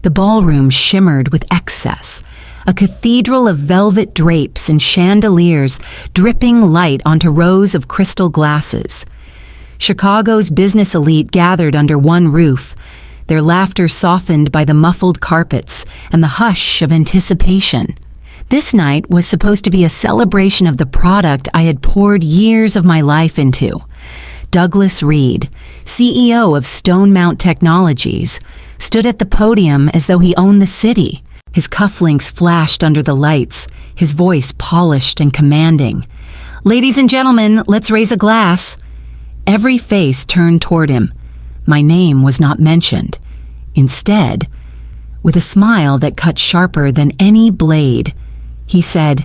The ballroom shimmered with excess, a cathedral of velvet drapes and chandeliers dripping light onto rows of crystal glasses. Chicago's business elite gathered under one roof, their laughter softened by the muffled carpets and the hush of anticipation. This night was supposed to be a celebration of the product I had poured years of my life into. Douglas Reed, CEO of Stone Mount Technologies, stood at the podium as though he owned the city. His cufflinks flashed under the lights, his voice polished and commanding. "Ladies and gentlemen, let's raise a glass." Every face turned toward him. My name was not mentioned. Instead, with a smile that cut sharper than any blade, he said,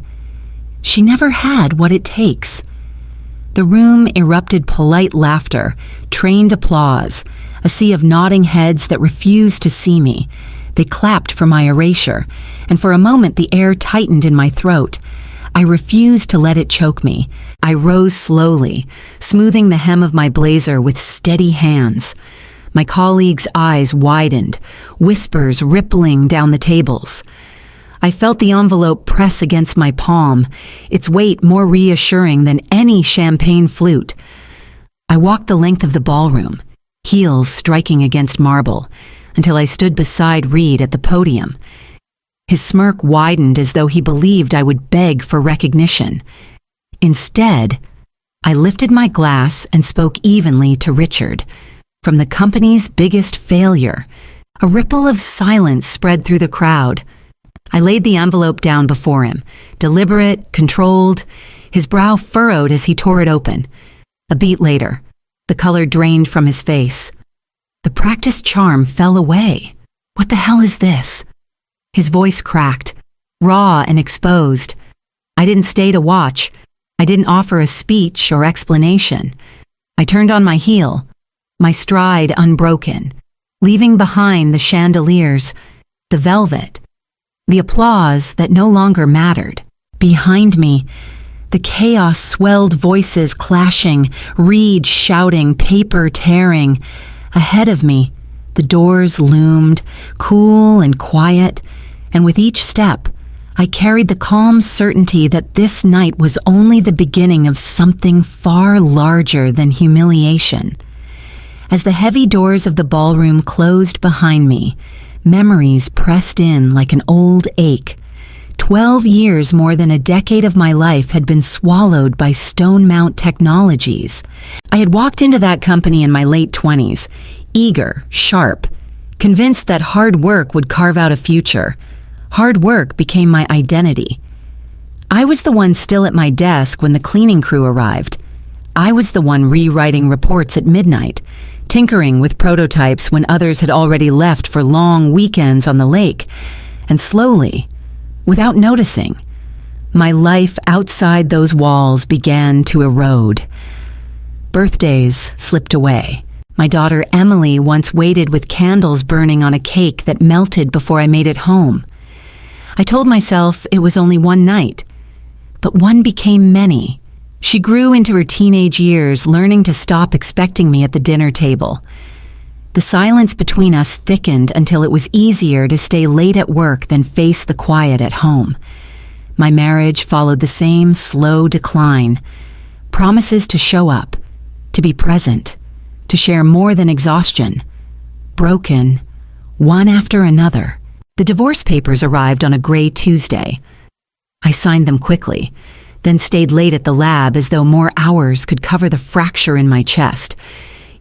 "She never had what it takes." The room erupted polite laughter, trained applause, a sea of nodding heads that refused to see me. They clapped for my erasure, and for a moment the air tightened in my throat. I refused to let it choke me. I rose slowly, smoothing the hem of my blazer with steady hands. My colleagues' eyes widened, whispers rippling down the tables. I felt the envelope press against my palm, its weight more reassuring than any champagne flute. I walked the length of the ballroom, heels striking against marble, until I stood beside Reed at the podium. His smirk widened as though he believed I would beg for recognition. Instead, I lifted my glass and spoke evenly to Richard. From the company's biggest failure, a ripple of silence spread through the crowd. I laid the envelope down before him, deliberate, controlled, his brow furrowed as he tore it open. A beat later, the color drained from his face. The practiced charm fell away. "What the hell is this?" His voice cracked, raw and exposed. I didn't stay to watch. I didn't offer a speech or explanation. I turned on my heel, my stride unbroken, leaving behind the chandeliers, the velvet, the applause that no longer mattered. Behind me, the chaos swelled, voices clashing, Reed shouting, paper tearing. Ahead of me, the doors loomed, cool and quiet, and with each step, I carried the calm certainty that this night was only the beginning of something far larger than humiliation. As the heavy doors of the ballroom closed behind me, memories pressed in like an old ache. 12 years, more than a decade of my life, had been swallowed by Stone Mount Technologies. I had walked into that company in my late 20s, eager, sharp, convinced that hard work would carve out a future. Hard work became my identity. I was the one still at my desk when the cleaning crew arrived. I was the one rewriting reports at midnight, tinkering with prototypes when others had already left for long weekends on the lake. And slowly, without noticing, my life outside those walls began to erode. Birthdays slipped away. My daughter Emily once waited with candles burning on a cake that melted before I made it home. I told myself it was only one night, but one became many. She grew into her teenage years, learning to stop expecting me at the dinner table. The silence between us thickened until it was easier to stay late at work than face the quiet at home. My marriage followed the same slow decline. Promises to show up, to be present, to share more than exhaustion. Broken, one after another. The divorce papers arrived on a gray Tuesday. I signed them quickly, then stayed late at the lab as though more hours could cover the fracture in my chest.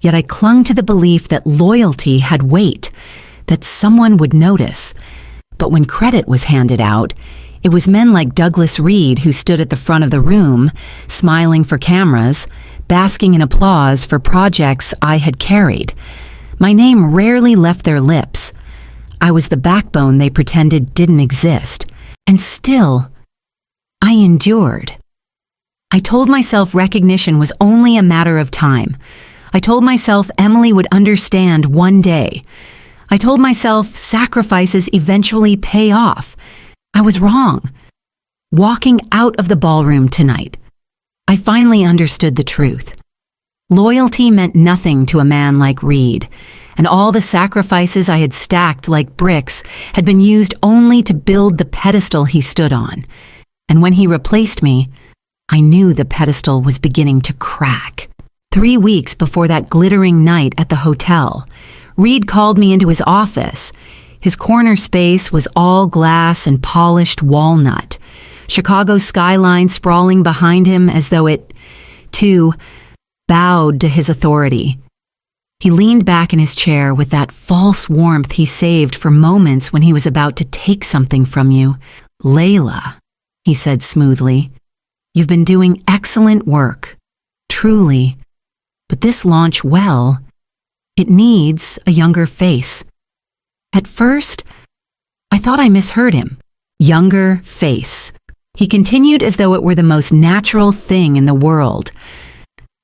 Yet I clung to the belief that loyalty had weight, that someone would notice. But when credit was handed out, it was men like Douglas Reed who stood at the front of the room, smiling for cameras, basking in applause for projects I had carried. My name rarely left their lips. I was the backbone they pretended didn't exist. And still, I endured. I told myself recognition was only a matter of time. I told myself Emily would understand one day. I told myself sacrifices eventually pay off. I was wrong. Walking out of the ballroom tonight, I finally understood the truth. Loyalty meant nothing to a man like Reed, and all the sacrifices I had stacked like bricks had been used only to build the pedestal he stood on. And when he replaced me, I knew the pedestal was beginning to crack. 3 weeks before that glittering night at the hotel, Reed called me into his office. His corner space was all glass and polished walnut, Chicago's skyline sprawling behind him as though it, too, bowed to his authority. He leaned back in his chair with that false warmth he saved for moments when he was about to take something from you. "Layla," he said smoothly, "you've been doing excellent work, truly. But this launch, well, it needs a younger face." At first, I thought I misheard him. Younger face. He continued as though it were the most natural thing in the world.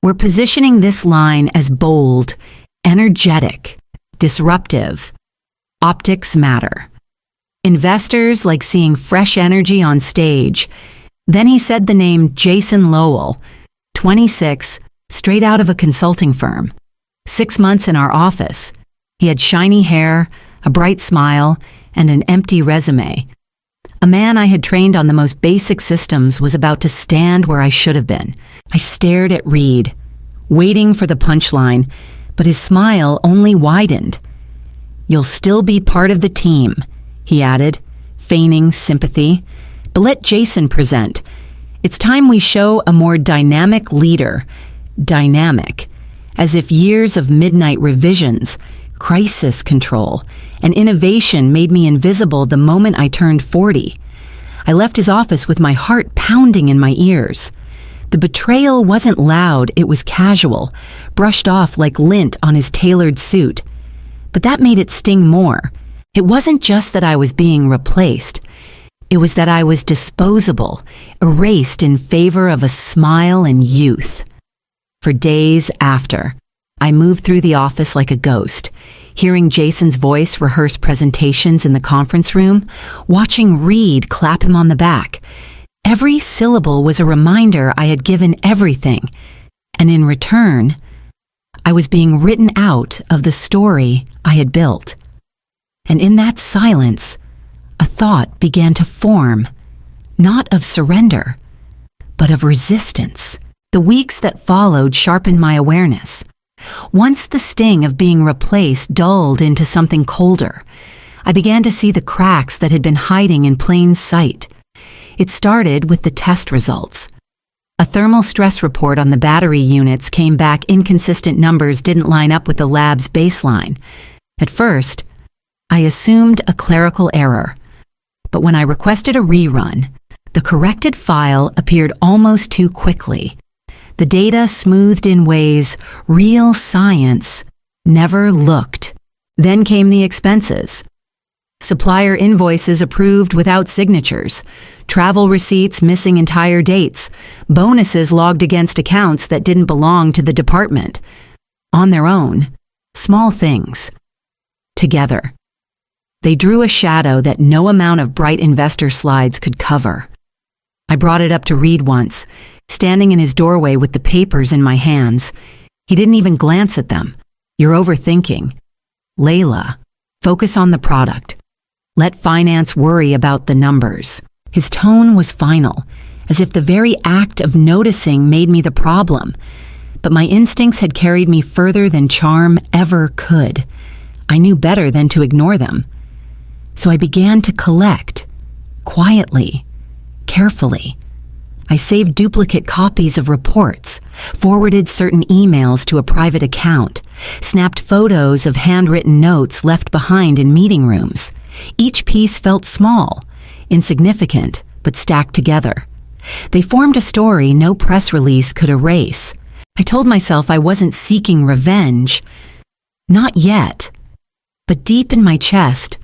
"We're positioning this line as bold, energetic, disruptive. Optics matter. Investors like seeing fresh energy on stage." Then he said the name Jason Lowell, 26, straight out of a consulting firm. 6 months in our office. He had shiny hair, a bright smile, and an empty resume. A man I had trained on the most basic systems was about to stand where I should have been. I stared at Reed, waiting for the punchline, but his smile only widened. "You'll still be part of the team," he added, feigning sympathy. "But let Jason present. It's time we show a more dynamic leader. Dynamic, as if years of midnight revisions, crisis control, and innovation made me invisible the moment I turned 40. I left his office with my heart pounding in my ears. The betrayal wasn't loud, it was casual, brushed off like lint on his tailored suit. But that made it sting more. It wasn't just that I was being replaced. It was that I was disposable, erased in favor of a smile and youth. For days after, I moved through the office like a ghost, hearing Jason's voice rehearse presentations in the conference room, watching Reed clap him on the back. Every syllable was a reminder I had given everything, and in return, I was being written out of the story I had built. And in that silence, a thought began to form, not of surrender, but of resistance. The weeks that followed sharpened my awareness. Once the sting of being replaced dulled into something colder, I began to see the cracks that had been hiding in plain sight. It started with the test results. A thermal stress report on the battery units came back inconsistent numbers didn't line up with the lab's baseline. At first, I assumed a clerical error, but when I requested a rerun, the corrected file appeared almost too quickly. The data smoothed in ways real science never looked. Then came the expenses. Supplier invoices approved without signatures, travel receipts missing entire dates, bonuses logged against accounts that didn't belong to the department. On their own, small things. Together, they drew a shadow that no amount of bright investor slides could cover. I brought it up to Reed once, standing in his doorway with the papers in my hands. He didn't even glance at them. "You're overthinking. Layla, focus on the product. Let finance worry about the numbers." His tone was final, as if the very act of noticing made me the problem. But my instincts had carried me further than charm ever could. I knew better than to ignore them. So I began to collect, quietly, carefully. I saved duplicate copies of reports, forwarded certain emails to a private account, snapped photos of handwritten notes left behind in meeting rooms. Each piece felt small, insignificant, but stacked together. They formed a story no press release could erase. I told myself I wasn't seeking revenge. Not yet. But deep in my chest,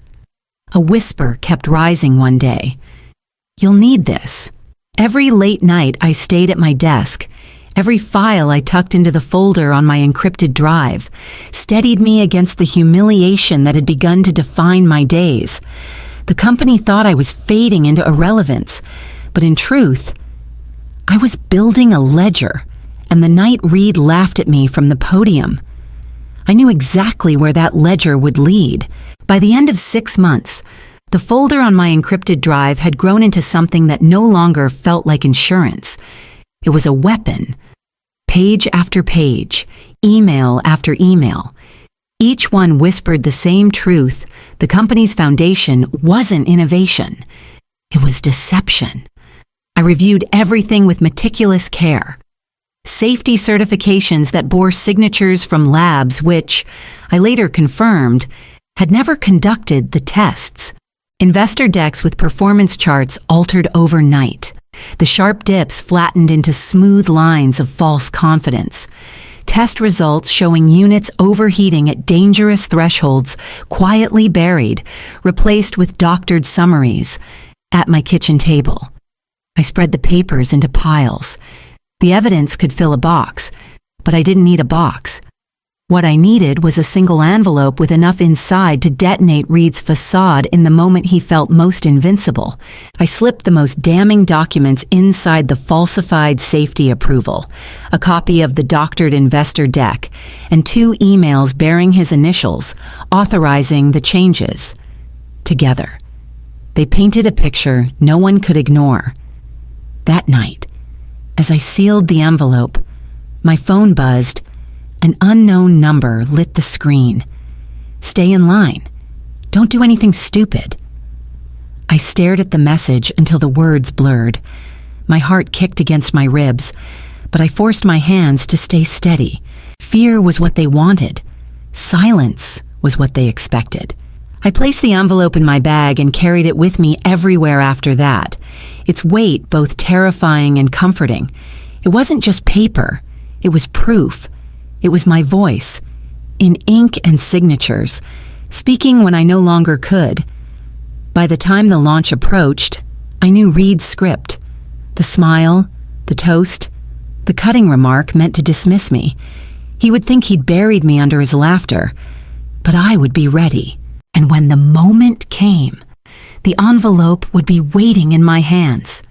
a whisper kept rising one day. "You'll need this." Every late night I stayed at my desk. Every file I tucked into the folder on my encrypted drive steadied me against the humiliation that had begun to define my days. The company thought I was fading into irrelevance, but in truth, I was building a ledger, and the night Reed laughed at me from the podium, I knew exactly where that ledger would lead. By the end of 6 months, the folder on my encrypted drive had grown into something that no longer felt like insurance. It was a weapon. Page after page, email after email. Each one whispered the same truth: the company's foundation wasn't innovation. It was deception. I reviewed everything with meticulous care. Safety certifications that bore signatures from labs which, I later confirmed, had never conducted the tests. Investor decks with performance charts altered overnight. The sharp dips flattened into smooth lines of false confidence. Test results showing units overheating at dangerous thresholds quietly buried, replaced with doctored summaries, at my kitchen table. I spread the papers into piles. The evidence could fill a box, but I didn't need a box. What I needed was a single envelope with enough inside to detonate Reed's facade in the moment he felt most invincible. I slipped the most damning documents inside the falsified safety approval, a copy of the doctored investor deck, and 2 emails bearing his initials, authorizing the changes. Together, they painted a picture no one could ignore. That night, as I sealed the envelope, my phone buzzed. An unknown number lit the screen. "Stay in line. Don't do anything stupid." I stared at the message until the words blurred. My heart kicked against my ribs, but I forced my hands to stay steady. Fear was what they wanted. Silence was what they expected. I placed the envelope in my bag and carried it with me everywhere after that, its weight both terrifying and comforting. It wasn't just paper. It was proof. It was my voice, in ink and signatures, speaking when I no longer could. By the time the launch approached, I knew Reed's script. The smile, the toast, the cutting remark meant to dismiss me. He would think he'd buried me under his laughter, but I would be ready. And when the moment came, the envelope would be waiting in my hands.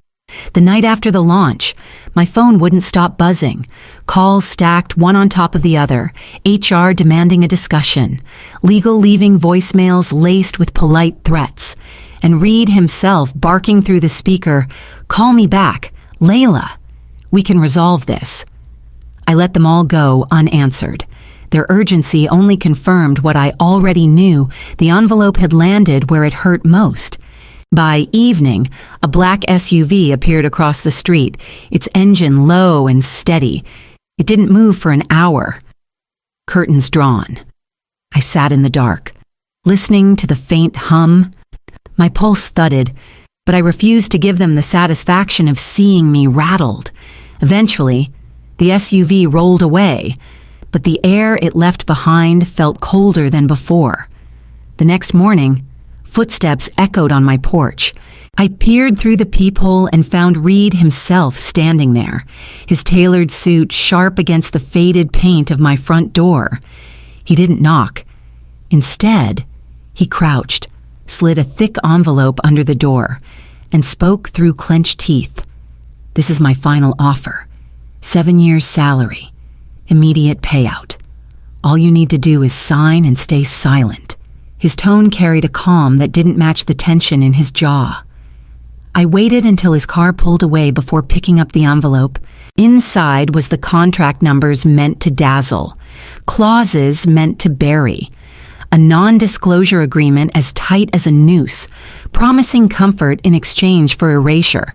The night after the launch, my phone wouldn't stop buzzing. Calls stacked one on top of the other, HR demanding a discussion, legal leaving voicemails laced with polite threats, and Reed himself barking through the speaker, "Call me back, Layla. We can resolve this." I let them all go unanswered. Their urgency only confirmed what I already knew: the envelope had landed where it hurt most. By evening, a black SUV appeared across the street, its engine low and steady. It didn't move for an hour. Curtains drawn. I sat in the dark, listening to the faint hum. My pulse thudded, but I refused to give them the satisfaction of seeing me rattled. Eventually, the SUV rolled away, but the air it left behind felt colder than before. The next morning, footsteps echoed on my porch. I peered through the peephole and found Reed himself standing there, his tailored suit sharp against the faded paint of my front door. He didn't knock. Instead, he crouched, slid a thick envelope under the door, and spoke through clenched teeth. "This is my final offer. 7 years' salary. Immediate payout. All you need to do is sign and stay silent." His tone carried a calm that didn't match the tension in his jaw. I waited until his car pulled away before picking up the envelope. Inside was the contract numbers meant to dazzle, clauses meant to bury, a non-disclosure agreement as tight as a noose, promising comfort in exchange for erasure.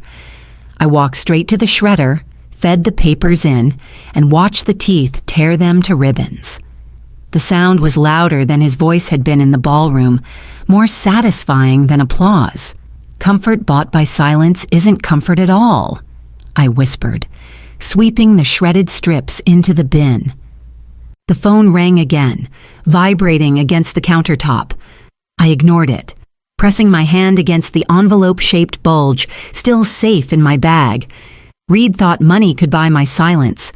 I walked straight to the shredder, fed the papers in, and watched the teeth tear them to ribbons. The sound was louder than his voice had been in the ballroom, more satisfying than applause. "Comfort bought by silence isn't comfort at all," I whispered, sweeping the shredded strips into the bin. The phone rang again, vibrating against the countertop. I ignored it, pressing my hand against the envelope-shaped bulge, still safe in my bag. Reed thought money could buy my silence.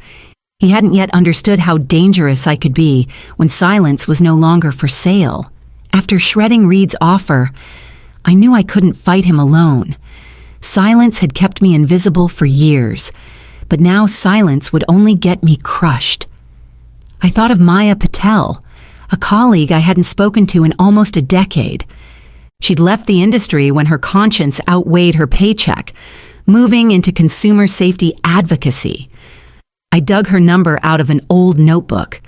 He hadn't yet understood how dangerous I could be when silence was no longer for sale. After shredding Reed's offer, I knew I couldn't fight him alone. Silence had kept me invisible for years, but now silence would only get me crushed. I thought of Maya Patel, a colleague I hadn't spoken to in almost a decade. She'd left the industry when her conscience outweighed her paycheck, moving into consumer safety advocacy. I dug her number out of an old notebook,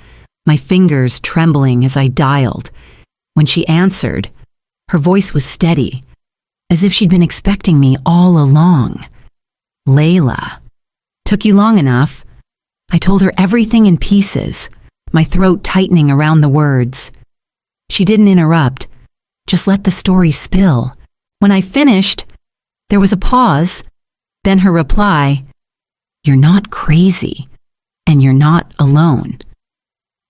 my fingers trembling as I dialed. When she answered, her voice was steady, as if she'd been expecting me all along. "Layla. Took you long enough." I told her everything in pieces, my throat tightening around the words. She didn't interrupt, just let the story spill. When I finished, there was a pause, then her reply, "You're not crazy, and you're not alone.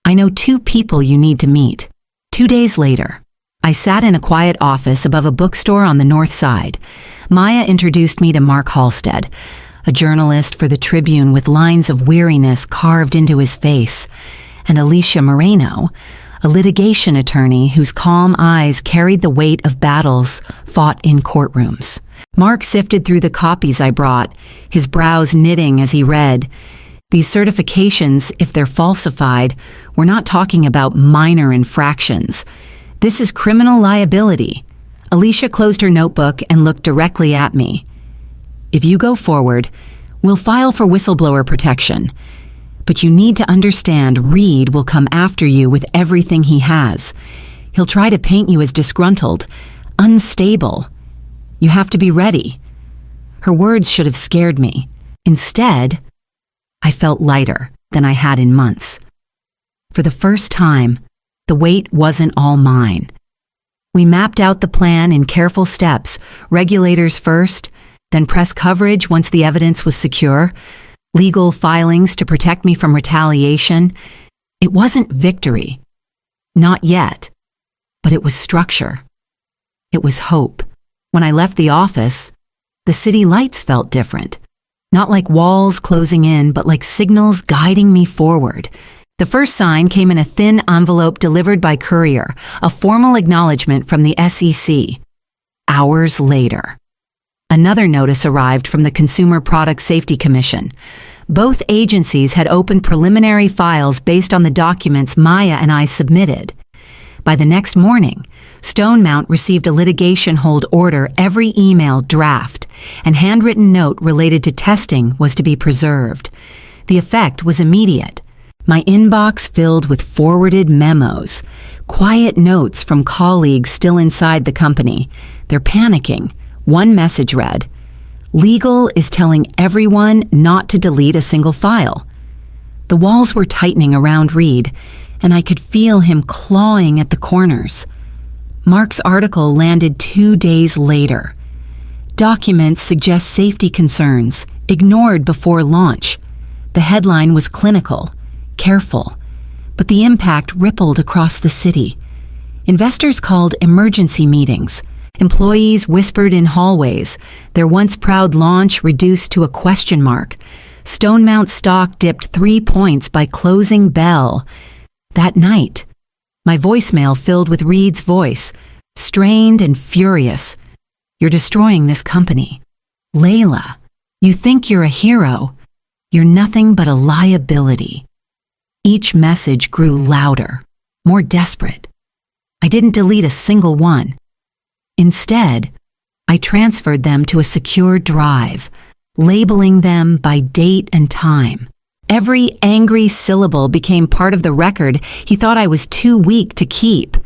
I know 2 people you need to meet." 2 days later, I sat in a quiet office above a bookstore on the north side. Maya introduced me to Mark Halstead, a journalist for the Tribune with lines of weariness carved into his face, and Alicia Moreno, a litigation attorney whose calm eyes carried the weight of battles fought in courtrooms. Mark sifted through the copies I brought, his brows knitting as he read. These certifications, if they're falsified, we're not talking about minor infractions. This is criminal liability. Alicia closed her notebook and looked directly at me. "If you go forward, we'll file for whistleblower protection. But you need to understand Reed will come after you with everything he has. He'll try to paint you as disgruntled, unstable. You have to be ready." Her words should have scared me. Instead, I felt lighter than I had in months. For the first time, the weight wasn't all mine. We mapped out the plan in careful steps, regulators first, then press coverage once the evidence was secure, legal filings to protect me from retaliation. It wasn't victory. Not yet. But it was structure. It was hope. When I left the office, the city lights felt different. Not like walls closing in, but like signals guiding me forward. The first sign came in a thin envelope delivered by courier, a formal acknowledgement from the SEC. Hours later, another notice arrived from the Consumer Product Safety Commission. Both agencies had opened preliminary files based on the documents Maya and I submitted. By the next morning, Stone Mount received a litigation hold order, every email draft, and handwritten note related to testing was to be preserved. The effect was immediate. My inbox filled with forwarded memos, quiet notes from colleagues still inside the company. They're panicking. One message read, "Legal is telling everyone not to delete a single file." The walls were tightening around Reed, and I could feel him clawing at the corners. Mark's article landed 2 days later. Documents suggest safety concerns, ignored before launch. The headline was clinical, careful, but the impact rippled across the city. Investors called emergency meetings. Employees whispered in hallways, their once proud launch reduced to a question mark. Stone Mount stock dipped 3 points by closing bell. That night, my voicemail filled with Reed's voice, strained and furious. "You're destroying this company. Layla, you think you're a hero. You're nothing but a liability." Each message grew louder, more desperate. I didn't delete a single one. Instead, I transferred them to a secure drive, labeling them by date and time. Every angry syllable became part of the record he thought I was too weak to keep.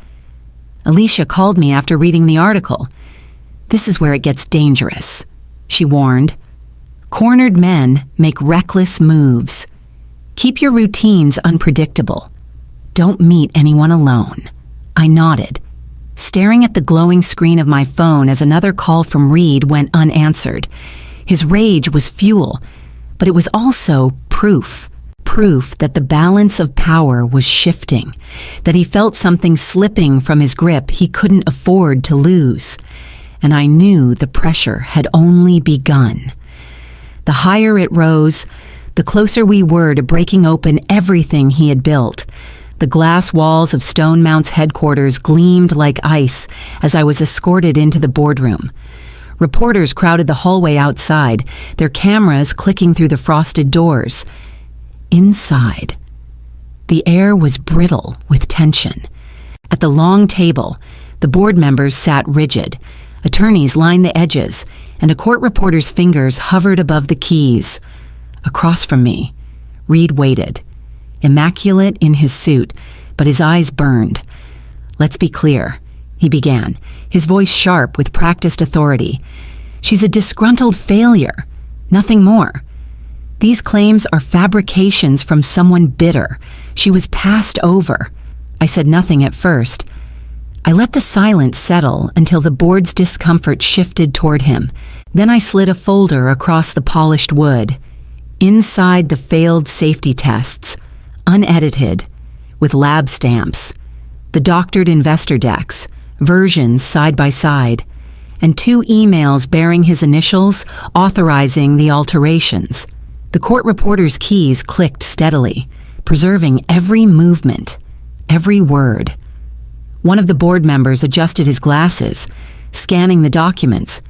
Alicia called me after reading the article. "This is where it gets dangerous," she warned. "Cornered men make reckless moves. Keep your routines unpredictable. Don't meet anyone alone." I nodded, staring at the glowing screen of my phone as another call from Reed went unanswered. His rage was fuel, but it was also proof that the balance of power was shifting, that he felt something slipping from his grip he couldn't afford to lose. And I knew the pressure had only begun. The higher it rose, the closer we were to breaking open everything he had built. The glass walls of Stone Mount's headquarters gleamed like ice as I was escorted into the boardroom. Reporters crowded the hallway outside, their cameras clicking through the frosted doors. Inside, the air was brittle with tension. At the long table, the board members sat rigid. Attorneys lined the edges, and a court reporter's fingers hovered above the keys. Across from me, Reed waited, immaculate in his suit, but his eyes burned. "Let's be clear," he began, his voice sharp with practiced authority. "She's a disgruntled failure, nothing more. These claims are fabrications from someone bitter. She was passed over." I said nothing at first. I let the silence settle until the board's discomfort shifted toward him. Then I slid a folder across the polished wood. Inside the failed safety tests, unedited, with lab stamps, the doctored investor decks, versions side by side, and 2 emails bearing his initials authorizing the alterations. The court reporter's keys clicked steadily, preserving every movement, every word. One of the board members adjusted his glasses, scanning the documents.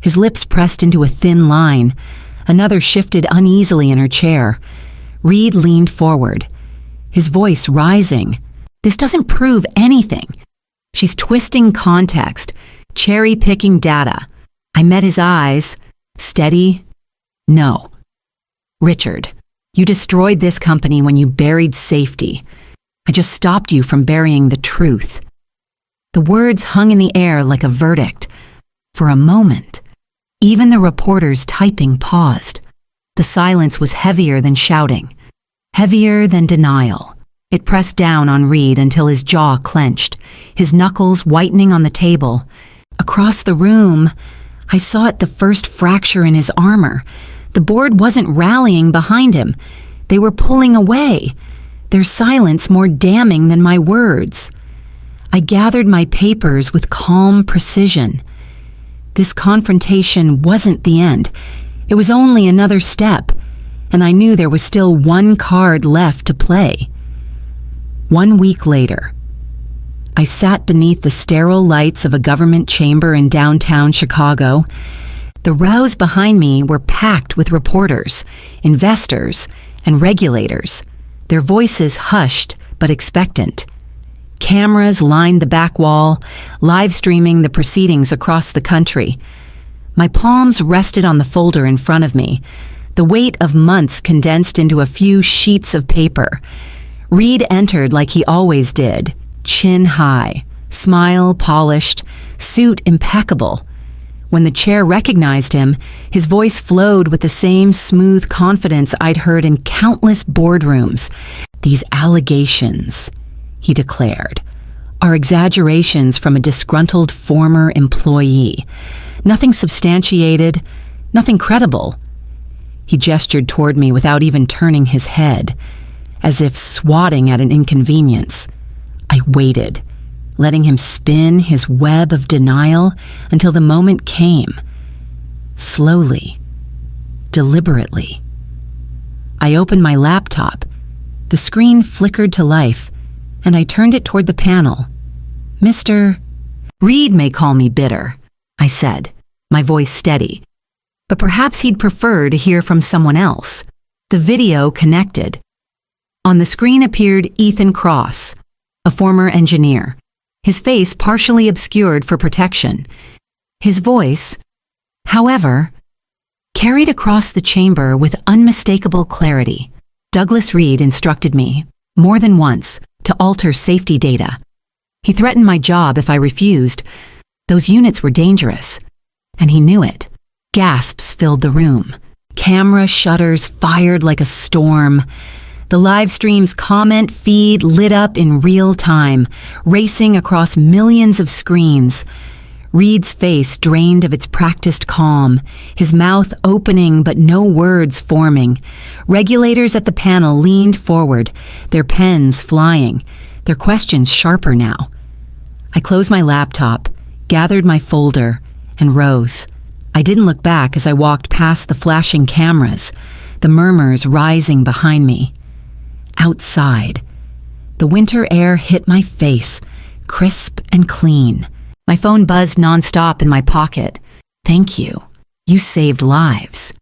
His lips pressed into a thin line. Another shifted uneasily in her chair. Reed leaned forward, his voice rising. "This doesn't prove anything. She's twisting context, cherry-picking data." I met his eyes, steady. "No. Richard, you destroyed this company when you buried safety. I just stopped you from burying the truth." The words hung in the air like a verdict. For a moment, even the reporters typing paused. The silence was heavier than shouting, heavier than denial. It pressed down on Reed until his jaw clenched, his knuckles whitening on the table. Across the room, I saw the first fracture in his armor. The board wasn't rallying behind him. They were pulling away, their silence more damning than my words. I gathered my papers with calm precision. This confrontation wasn't the end. It was only another step, and I knew there was still one card left to play. 1 week later, I sat beneath the sterile lights of a government chamber in downtown Chicago. The rows behind me were packed with reporters, investors, and regulators, their voices hushed but expectant. Cameras lined the back wall, live streaming the proceedings across the country. My palms rested on the folder in front of me, the weight of months condensed into a few sheets of paper. Reed entered like he always did, chin high, smile polished, suit impeccable. When the chair recognized him, his voice flowed with the same smooth confidence I'd heard in countless boardrooms. "These allegations," he declared, "are exaggerations from a disgruntled former employee. Nothing substantiated, nothing credible." He gestured toward me without even turning his head, as if swatting at an inconvenience. I waited, letting him spin his web of denial until the moment came. Slowly, deliberately. I opened my laptop. The screen flickered to life, and I turned it toward the panel. "Mr. Reed may call me bitter," I said, my voice steady. But perhaps he'd prefer to hear from someone else. The video connected. On the screen appeared Ethan Cross, a former engineer, his face partially obscured for protection. His voice, however, carried across the chamber with unmistakable clarity. "Douglas Reed instructed me, more than once, to alter safety data. He threatened my job if I refused. Those units were dangerous, and he knew it." Gasps filled the room. Camera shutters fired like a storm. The live stream's comment feed lit up in real time, racing across millions of screens. Reed's face drained of its practiced calm, his mouth opening but no words forming. Regulators at the panel leaned forward, their pens flying, their questions sharper now. I closed my laptop, gathered my folder, and rose. I didn't look back as I walked past the flashing cameras, the murmurs rising behind me. Outside, the winter air hit my face, crisp and clean. My phone buzzed nonstop in my pocket. "Thank you. You saved lives.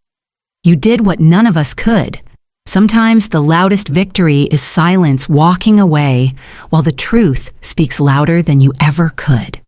You did what none of us could." Sometimes the loudest victory is silence walking away while the truth speaks louder than you ever could.